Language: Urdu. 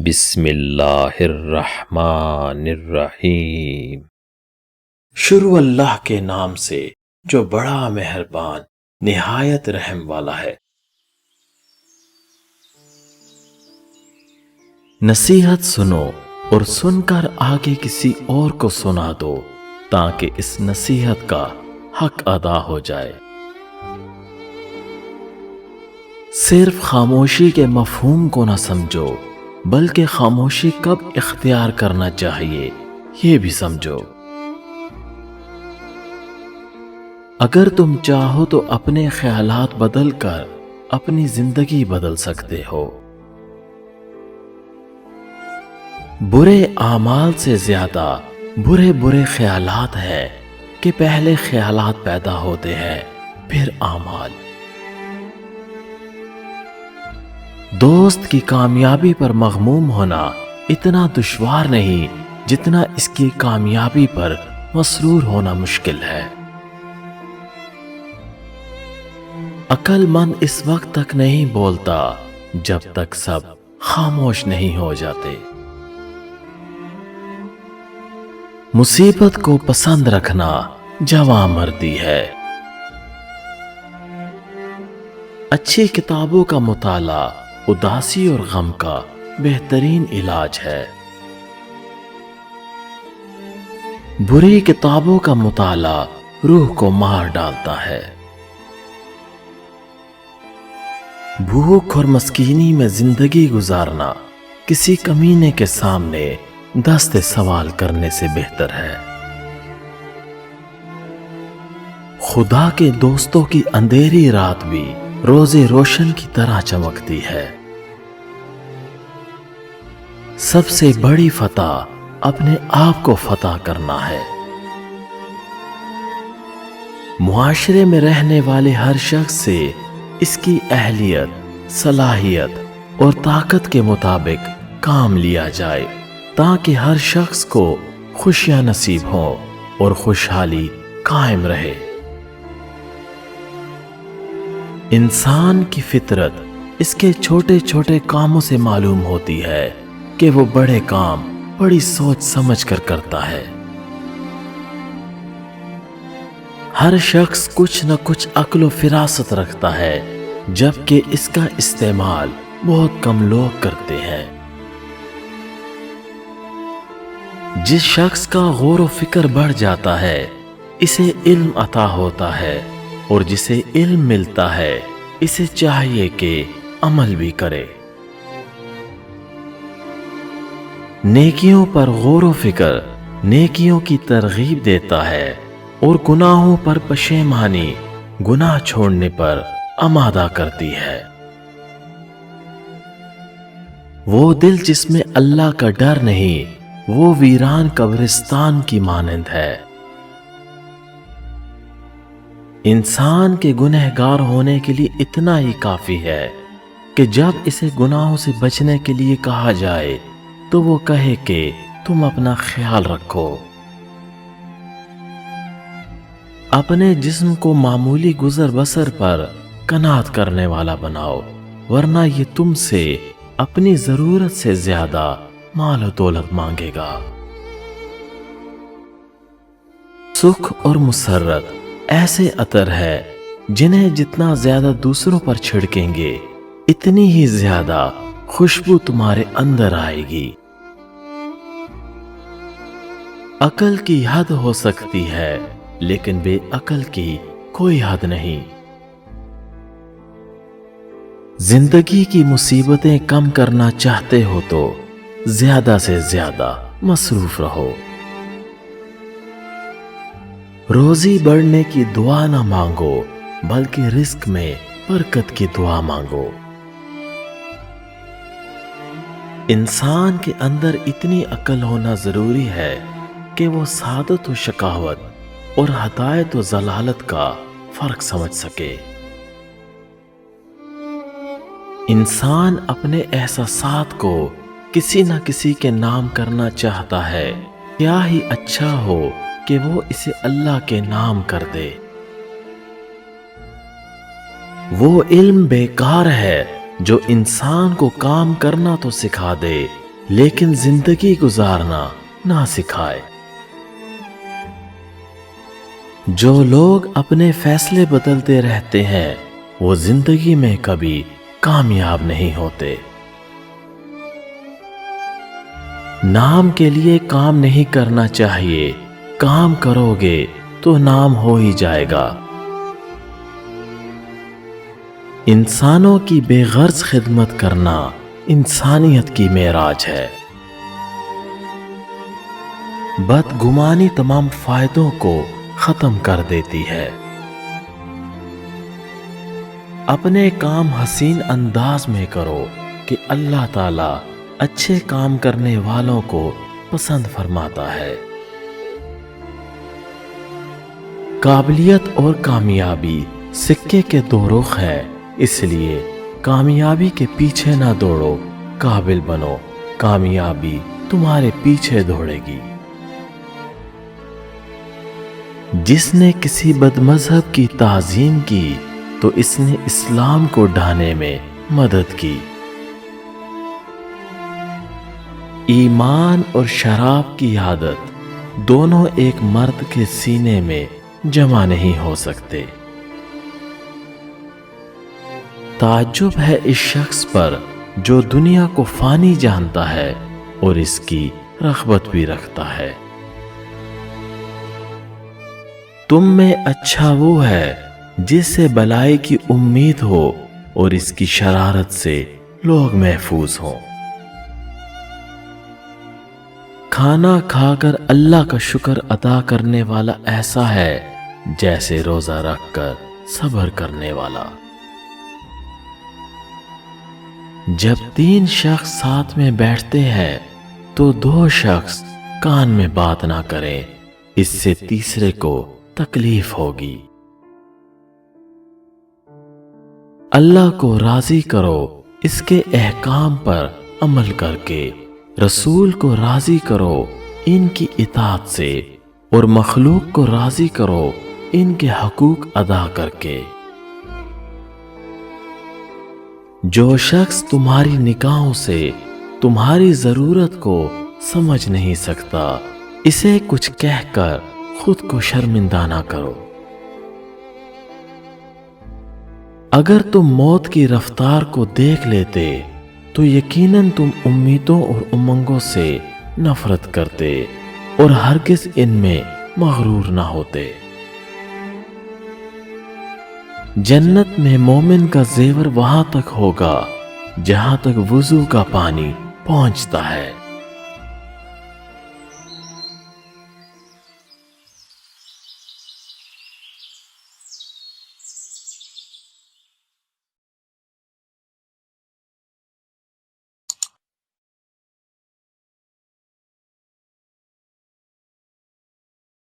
بسم اللہ الرحمن الرحیم۔ شروع اللہ کے نام سے جو بڑا مہربان نہایت رحم والا ہے۔ نصیحت سنو اور سن کر آگے کسی اور کو سنا دو تاکہ اس نصیحت کا حق ادا ہو جائے۔ صرف خاموشی کے مفہوم کو نہ سمجھو بلکہ خاموشی کب اختیار کرنا چاہیے یہ بھی سمجھو۔ اگر تم چاہو تو اپنے خیالات بدل کر اپنی زندگی بدل سکتے ہو۔ برے اعمال سے زیادہ برے خیالات ہیں کہ پہلے خیالات پیدا ہوتے ہیں پھر اعمال۔ دوست کی کامیابی پر مغموم ہونا اتنا دشوار نہیں جتنا اس کی کامیابی پر مسرور ہونا مشکل ہے۔ عقل مند اس وقت تک نہیں بولتا جب تک سب خاموش نہیں ہو جاتے۔ مصیبت کو پسند رکھنا جوان مردی ہے۔ اچھی کتابوں کا مطالعہ اداسی اور غم کا بہترین علاج ہے۔ بری کتابوں کا مطالعہ روح کو مار ڈالتا ہے۔ بھوک اور مسکینی میں زندگی گزارنا کسی کمینے کے سامنے دست سوال کرنے سے بہتر ہے۔ خدا کے دوستوں کی اندھیری رات بھی روز روشن کی طرح چمکتی ہے۔ سب سے بڑی فتح اپنے آپ کو فتح کرنا ہے۔ معاشرے میں رہنے والے ہر شخص سے اس کی اہلیت، صلاحیت اور طاقت کے مطابق کام لیا جائے تاکہ ہر شخص کو خوشیاں نصیب ہوں اور خوشحالی قائم رہے۔ انسان کی فطرت اس کے چھوٹے چھوٹے کاموں سے معلوم ہوتی ہے کہ وہ بڑے کام بڑی سوچ سمجھ کر کرتا ہے۔ ہر شخص کچھ نہ کچھ عقل و فراست رکھتا ہے جبکہ اس کا استعمال بہت کم لوگ کرتے ہیں۔ جس شخص کا غور و فکر بڑھ جاتا ہے اسے علم عطا ہوتا ہے اور جسے علم ملتا ہے اسے چاہیے کہ عمل بھی کرے۔ نیکیوں پر غور و فکر نیکیوں کی ترغیب دیتا ہے اور گناہوں پر پشیمانی گناہ چھوڑنے پر آمادہ کرتی ہے۔ وہ دل جس میں اللہ کا ڈر نہیں وہ ویران قبرستان کی مانند ہے۔ انسان کے گنہگار ہونے کے لیے اتنا ہی کافی ہے کہ جب اسے گناہوں سے بچنے کے لیے کہا جائے تو وہ کہے کہ تم اپنا خیال رکھو۔ اپنے جسم کو معمولی گزر بسر پر قناعت کرنے والا بناؤ ورنہ یہ تم سے اپنی ضرورت سے زیادہ مال و دولت مانگے گا۔ سکھ اور مسرت ایسے عطر ہے جنہیں جتنا زیادہ دوسروں پر چھڑکیں گے اتنی ہی زیادہ خوشبو تمہارے اندر آئے گی۔ عقل کی حد ہو سکتی ہے لیکن بے عقل کی کوئی حد نہیں۔ زندگی کی مصیبتیں کم کرنا چاہتے ہو تو زیادہ سے زیادہ مصروف رہو۔ روزی بڑھنے کی دعا نہ مانگو بلکہ رزق میں برکت کی دعا مانگو۔ انسان کے اندر اتنی عقل ہونا ضروری ہے کہ وہ سعادت و شقاوت اور ہدایت و ضلالت کا فرق سمجھ سکے۔ انسان اپنے احساسات کو کسی نہ کسی کے نام کرنا چاہتا ہے، کیا ہی اچھا ہو کہ وہ اسے اللہ کے نام کر دے۔ وہ علم بیکار ہے جو انسان کو کام کرنا تو سکھا دے لیکن زندگی گزارنا نہ سکھائے۔ جو لوگ اپنے فیصلے بدلتے رہتے ہیں وہ زندگی میں کبھی کامیاب نہیں ہوتے۔ نام کے لیے کام نہیں کرنا چاہیے، کام کرو گے تو نام ہو ہی جائے گا۔ انسانوں کی بے غرض خدمت کرنا انسانیت کی معراج ہے۔ بدگمانی تمام فائدوں کو ختم کر دیتی ہے۔ اپنے کام حسین انداز میں کرو کہ اللہ تعالیٰ اچھے کام کرنے والوں کو پسند فرماتا ہے۔ قابلیت اور کامیابی سکے کے دو رخ ہیں، اس لیے کامیابی کے پیچھے نہ دوڑو، قابل بنو، کامیابی تمہارے پیچھے دوڑے گی۔ جس نے کسی بد مذہب کی تعظیم کی تو اس نے اسلام کو ڈھانے میں مدد کی۔ ایمان اور شراب کی عادت دونوں ایک مرد کے سینے میں جمع نہیں ہو سکتے۔ تعجب ہے اس شخص پر جو دنیا کو فانی جانتا ہے اور اس کی رغبت بھی رکھتا ہے۔ تم میں اچھا وہ ہے جس سے بلائی کی امید ہو اور اس کی شرارت سے لوگ محفوظ ہوں۔ کھانا کھا کر اللہ کا شکر ادا کرنے والا ایسا ہے جیسے روزہ رکھ کر صبر کرنے والا۔ جب 3 شخص ساتھ میں بیٹھتے ہیں تو 2 شخص کان میں بات نہ کریں، اس سے تیسرے کو تکلیف ہوگی۔ اللہ کو راضی کرو اس کے احکام پر عمل کر کے، رسول کو راضی کرو ان کی اطاعت سے، اور مخلوق کو راضی کرو ان کے حقوق ادا کر کے۔ جو شخص تمہاری نگاہوں سے تمہاری ضرورت کو سمجھ نہیں سکتا، اسے کچھ کہہ کر خود کو شرمندہ نہ کرو۔ اگر تم موت کی رفتار کو دیکھ لیتے تو یقیناً تم امیدوں اور امنگوں سے نفرت کرتے اور ہرگز ان میں مغرور نہ ہوتے۔ جنت میں مومن کا زیور وہاں تک ہوگا جہاں تک وضو کا پانی پہنچتا ہے۔